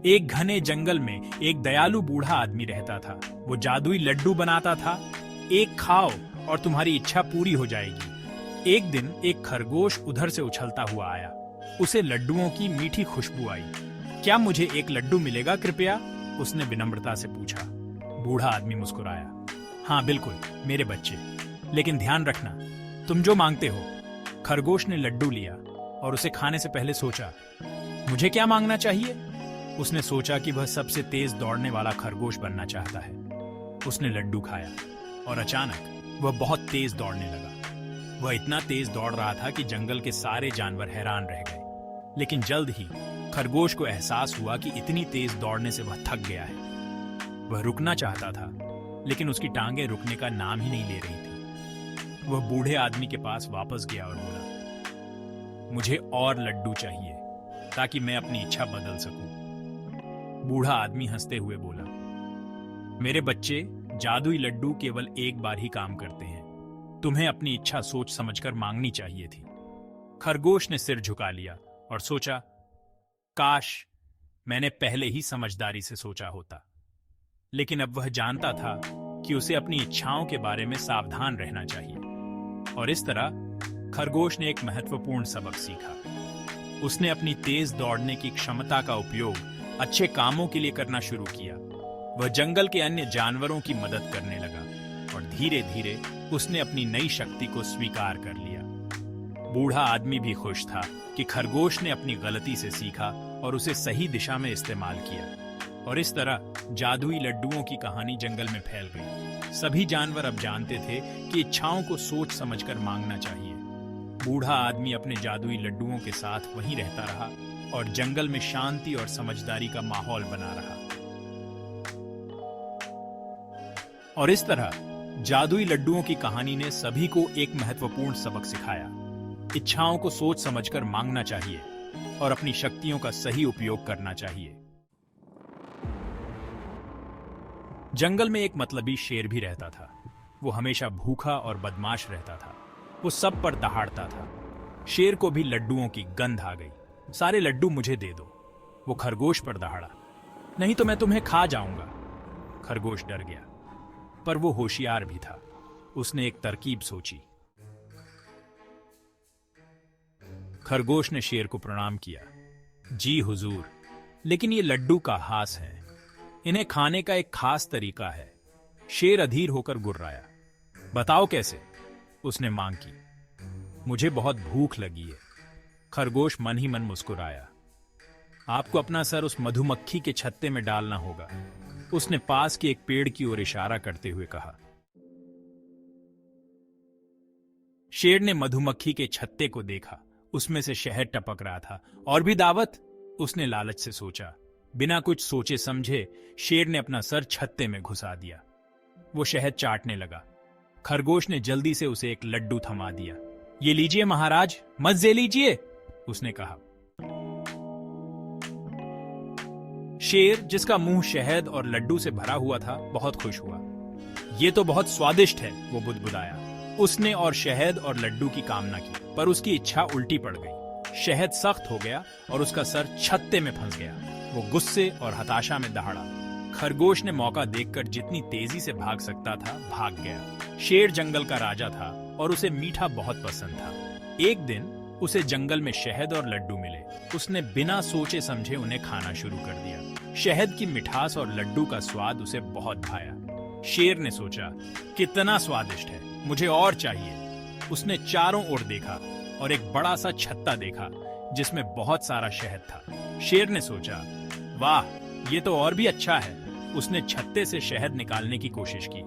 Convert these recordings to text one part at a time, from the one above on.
एक घने जंगल में एक दयालु बूढ़ा आदमी रहता था। वो जादुई लड्डू बनाता था। एक खाओ और तुम्हारी इच्छा पूरी हो जाएगी। एक दिन एक खरगोश उधर से उछलता हुआ आया। उसे लड्डुओं की मीठी खुशबू आई। क्या मुझे एक लड्डू मिलेगा कृपया? उसने विनम्रता से पूछा। बूढ़ा आदमी मुस्कुराया। हाँ बिल्कुल मेरे बच्चे, लेकिन ध्यान रखना तुम जो मांगते हो। खरगोश ने लड्डू लिया और उसे खाने से पहले सोचा, मुझे क्या मांगना चाहिए? उसने सोचा कि वह सबसे तेज दौड़ने वाला खरगोश बनना चाहता है। उसने लड्डू खाया और अचानक वह बहुत तेज दौड़ने लगा। वह इतना तेज दौड़ रहा था कि जंगल के सारे जानवर हैरान रह गए। लेकिन जल्द ही खरगोश को एहसास हुआ कि इतनी तेज दौड़ने से वह थक गया है। वह रुकना चाहता था, लेकिन उसकी टांगें रुकने का नाम ही नहीं ले रही थी। वह बूढ़े आदमी के पास वापस गया और बोला, मुझे और लड्डू चाहिए ताकि मैं अपनी इच्छा बदल सकूं। बूढ़ा आदमी हंसते हुए बोला, मेरे बच्चे, जादुई लड्डू केवल एक बार ही काम करते हैं। तुम्हें अपनी इच्छा सोच समझकर मांगनी चाहिए थी। खरगोश ने सिर झुका लिया और सोचा, काश मैंने पहले ही समझदारी से सोचा होता। लेकिन अब वह जानता था कि उसे अपनी इच्छाओं के बारे में सावधान रहना चाहिए। और इस तरह खरगोश ने एक महत्वपूर्ण सबक सीखा। उसने अपनी तेज दौड़ने की क्षमता का उपयोग अच्छे कामों के लिए करना शुरू किया। वह जंगल के अन्य जानवरों की मदद करने लगा और धीरे धीरे उसने अपनी नई शक्ति को स्वीकार कर लिया। बूढ़ा आदमी भी खुश था कि खरगोश ने अपनी गलती से सीखा और उसे सही दिशा में इस्तेमाल किया। और इस तरह जादुई लड्डुओं की कहानी जंगल में फैल गई। सभी जानवर अब जानते थे कि इच्छाओं को सोच समझकर मांगना चाहिए। बूढ़ा आदमी अपने जादुई लड्डुओं के साथ वहीं रहता रहा और जंगल में शांति और समझदारी का माहौल बना रहा। और इस तरह जादुई लड्डुओं की कहानी ने सभी को एक महत्वपूर्ण सबक सिखाया। इच्छाओं को सोच समझकर मांगना चाहिए और अपनी शक्तियों का सही उपयोग करना चाहिए। जंगल में एक मतलबी शेर भी रहता था। वो हमेशा भूखा और बदमाश रहता था। वो सब पर दहाड़ता था। शेर को भी लड्डुओं की गंध आ गई। सारे लड्डू मुझे दे दो। वो खरगोश पर दहाड़ा। नहीं तो मैं तुम्हें खा जाऊंगा। खरगोश डर गया, पर वो होशियार भी था। उसने एक तरकीब सोची। खरगोश ने शेर को प्रणाम किया। जी हुजूर, लेकिन ये लड्डू का हास है। इन्हें खाने का एक खास तरीका है। शेर अधीर होकर गुर्राया। बताओ कैसे? उसने मांग की। मुझे बहुत भूख लगी है। खरगोश मन ही मन मुस्कुराया। आपको अपना सर उस मधुमक्खी के छत्ते में डालना होगा। उसने पास के एक पेड़ की ओर इशारा करते हुए कहा। शेर ने मधुमक्खी के छत्ते को देखा। उसमें से शहद टपक रहा था। और भी दावत? उसने लालच से सोचा। बिना कुछ सोचे समझे शेर ने अपना सर छत्ते में घुसा दिया। वो शहद चाटने लगा। खरगोश ने जल्दी से उसे एक लड्डू थमा दिया। ये लीजिए महाराज, मजे लीजिए, उसने कहा। शेर, जिसका मुंह शहद और लड्डू से भरा हुआ था, बहुत खुश हुआ। ये तो बहुत स्वादिष्ट है, वो बुदबुदाया। उसने और शहद और लड्डू की कामना की, पर उसकी इच्छा उल्टी पड़ गई। शहद सख्त हो गया और उसका सर छत्ते में फंस गया। वो गुस्से और हताशा में दहाड़ा। खरगोश ने मौका देखकर जितनी तेजी से भाग सकता था भाग गया। शेर जंगल का राजा था और उसे मीठा बहुत पसंद था। एक दिन उसे जंगल में शहद और लड्डू मिले। उसने बिना सोचे समझे उन्हें खाना शुरू कर दिया। शहद की मिठास और लड्डू का स्वाद उसे बहुत भाया। शेर ने सोचा, कितना स्वादिष्ट है, मुझे और चाहिए। उसने चारों ओर देखा और एक बड़ा सा छत्ता देखा जिसमें बहुत सारा शहद था। शेर ने सोचा, वाह, ये तो और भी अच्छा है। उसने छत्ते से शहद निकालने की कोशिश की,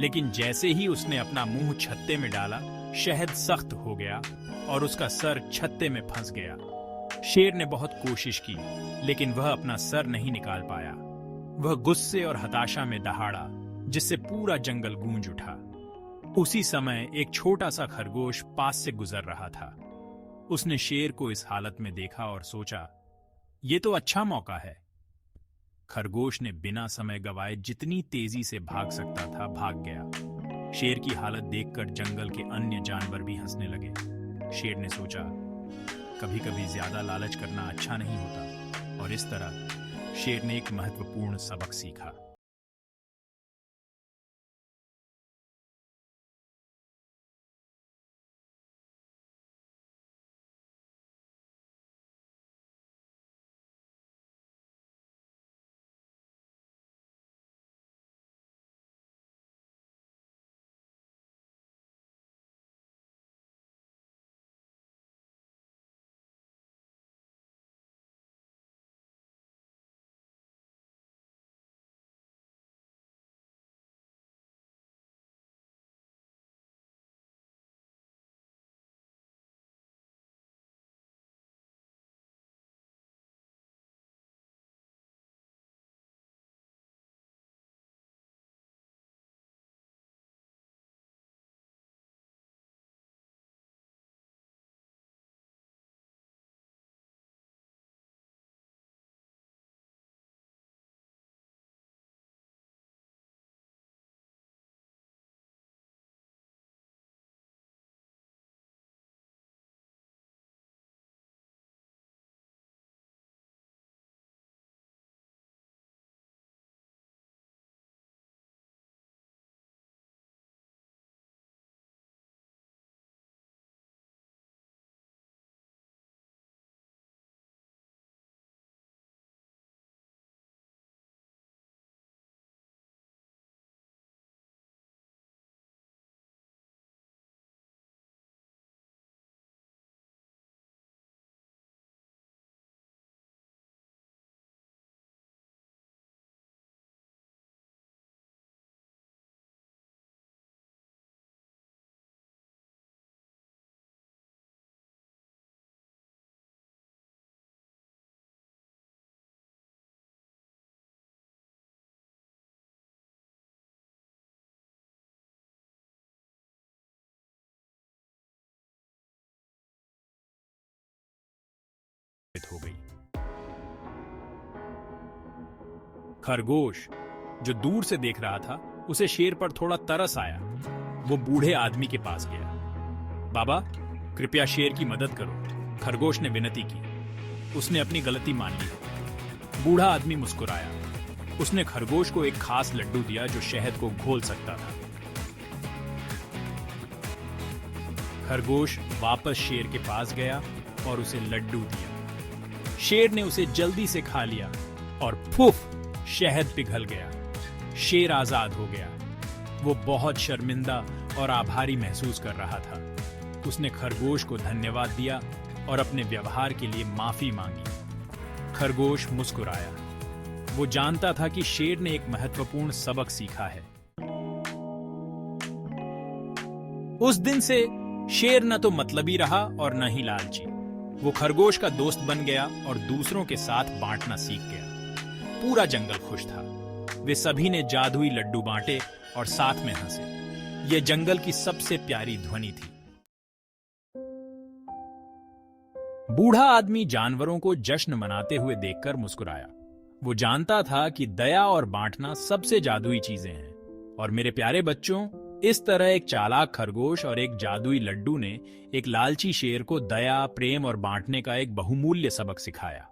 लेकिन जैसे ही उसने अपना मुंह छत्ते में डाला, शहद सख्त हो गया और उसका सर छत्ते में फंस गया। शेर ने बहुत कोशिश की, लेकिन वह अपना सर नहीं निकाल पाया। वह गुस्से और हताशा में दहाड़ा, जिससे पूरा जंगल गूंज उठा। उसी समय एक छोटा सा खरगोश पास से गुजर रहा था। उसने शेर को इस हालत में देखा और सोचा, ये तो अच्छा मौका है। खरगोश ने बिना समय गवाए जितनी तेजी से भाग सकता था भाग गया। शेर की हालत देखकर जंगल के अन्य जानवर भी हंसने लगे। शेर ने सोचा, कभी कभी ज्यादा लालच करना अच्छा नहीं होता। और इस तरह शेर ने एक महत्वपूर्ण सबक सीखा। हो गई। खरगोश जो दूर से देख रहा था, उसे शेर पर थोड़ा तरस आया। वो बूढ़े आदमी के पास गया। बाबा, कृपया शेर की मदद करो, खरगोश ने विनती की। उसने अपनी गलती मान ली। बूढ़ा आदमी मुस्कुराया। उसने खरगोश को एक खास लड्डू दिया जो शहद को घोल सकता था। खरगोश वापस शेर के पास गया और उसे लड्डू दिया। शेर ने उसे जल्दी से खा लिया और फुफ, शहद पिघल गया। शेर आजाद हो गया। वो बहुत शर्मिंदा और आभारी महसूस कर रहा था। उसने खरगोश को धन्यवाद दिया और अपने व्यवहार के लिए माफी मांगी। खरगोश मुस्कुराया। वो जानता था कि शेर ने एक महत्वपूर्ण सबक सीखा है। उस दिन से शेर न तो मतलबी रहा और न ही लालची। वो खरगोश का दोस्त बन गया और दूसरों के साथ बांटना सीख गया। पूरा जंगल खुश था। वे सभी ने जादुई लड्डू बांटे और साथ में हंसे। यह जंगल की सबसे प्यारी ध्वनि थी। बूढ़ा आदमी जानवरों को जश्न मनाते हुए देखकर मुस्कुराया। वो जानता था कि दया और बांटना सबसे जादुई चीजें हैं। और मेरे प्यारे बच्चों, इस तरह एक चालाक खरगोश और एक जादुई लड्डू ने एक लालची शेर को दया, प्रेम और बांटने का एक बहुमूल्य सबक सिखाया।